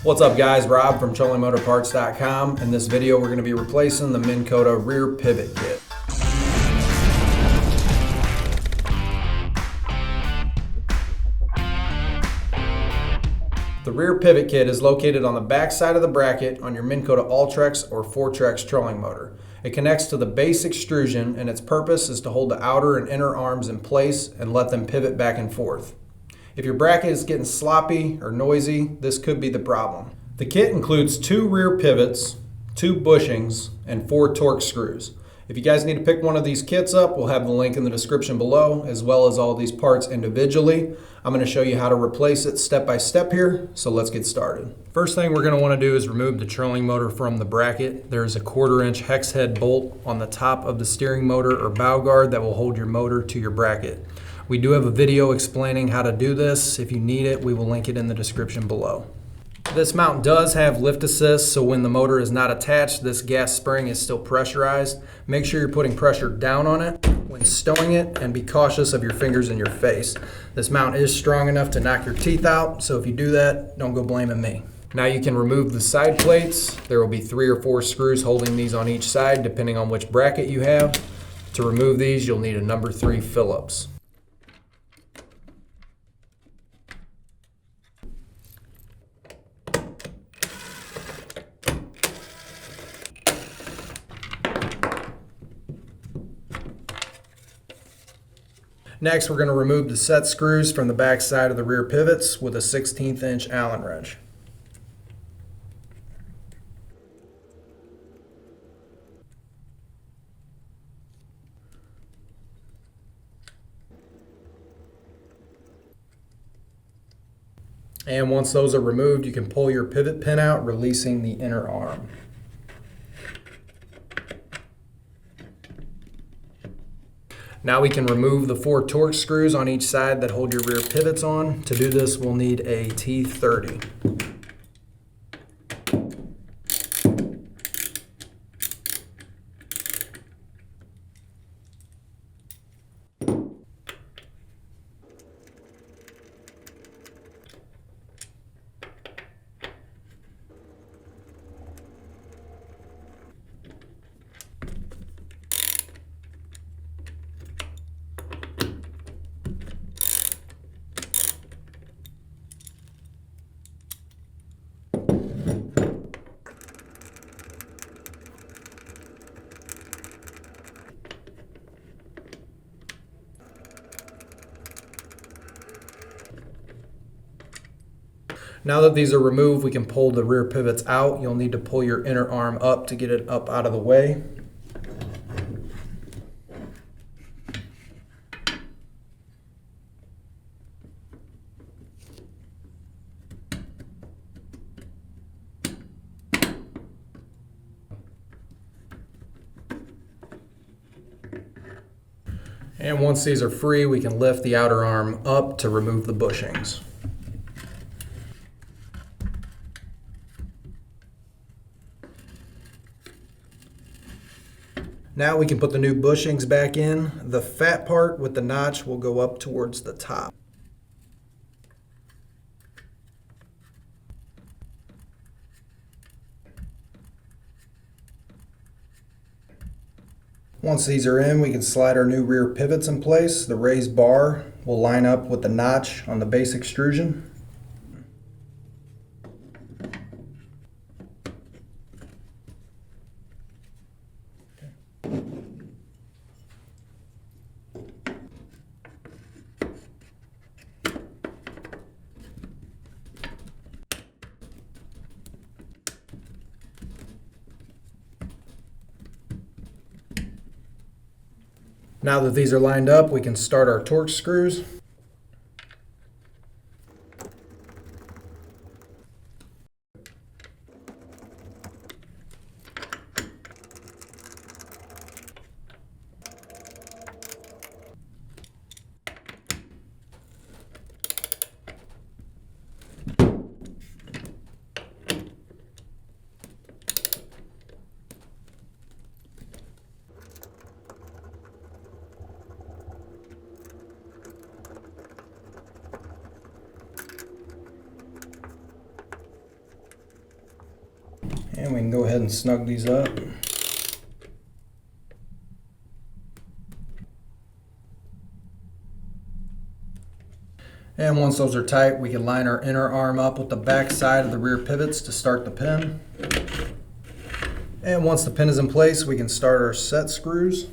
What's up guys, Rob from CholingMotorParts.com. In this video we're going to be replacing the Minn Kota rear pivot kit. The rear pivot kit is located on the back side of the bracket on your Minn Kota Ultrex or Fortrex trolling motor. It connects to the base extrusion and its purpose is to hold the outer and inner arms in place and let them pivot back and forth. If your bracket is getting sloppy or noisy, this could be the problem. The kit includes 2 rear pivots, 2 bushings, and 4 Torx screws. If you guys need to pick one of these kits up, we'll have the link in the description below, as well as all these parts individually. I'm going to show you how to replace it step by step here, so let's get started. First thing we're going to want to do is remove the trolling motor from the bracket. There's a 1/4 inch hex head bolt on the top of the steering motor or bow guard that will hold your motor to your bracket. We do have a video explaining how to do this. If you need it, we will link it in the description below. This mount does have lift assist, so when the motor is not attached, this gas spring is still pressurized. Make sure you're putting pressure down on it when stowing it, and be cautious of your fingers in your face. This mount is strong enough to knock your teeth out, so if you do that, don't go blaming me. Now you can remove the side plates. There will be 3 or 4 screws holding these on each side, depending on which bracket you have. To remove these, you'll need a number 3 Phillips. Next, we're going to remove the set screws from the back side of the rear pivots with a 1/16 inch Allen wrench. And once those are removed, you can pull your pivot pin out, releasing the inner arm. Now we can remove the 4 Torx screws on each side that hold your rear pivots on. To do this, we'll need a T30. Now that these are removed, we can pull the rear pivots out. You'll need to pull your inner arm up to get it up out of the way. And once these are free, we can lift the outer arm up to remove the bushings. Now we can put the new bushings back in. The fat part with the notch will go up towards the top. Once these are in, we can slide our new rear pivots in place. The raised bar will line up with the notch on the base extrusion. Now that these are lined up, we can start our Torx screws. And we can go ahead and snug these up. And once those are tight, we can line our inner arm up with the back side of the rear pivots to start the pin. And once the pin is in place, we can start our set screws.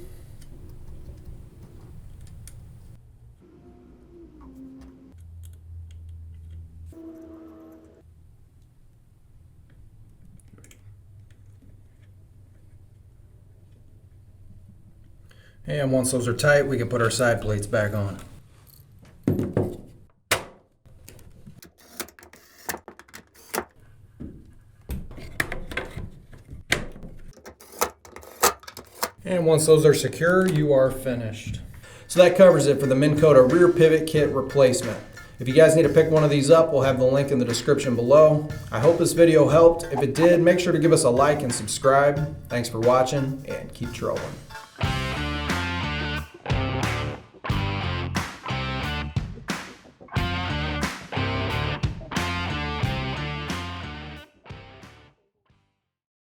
And once those are tight, we can put our side plates back on. And once those are secure, you are finished. So that covers it for the Minn Kota rear pivot kit replacement. If you guys need to pick one of these up, we'll have the link in the description below. I hope this video helped. If it did, make sure to give us a like and subscribe. Thanks for watching, and keep trolling.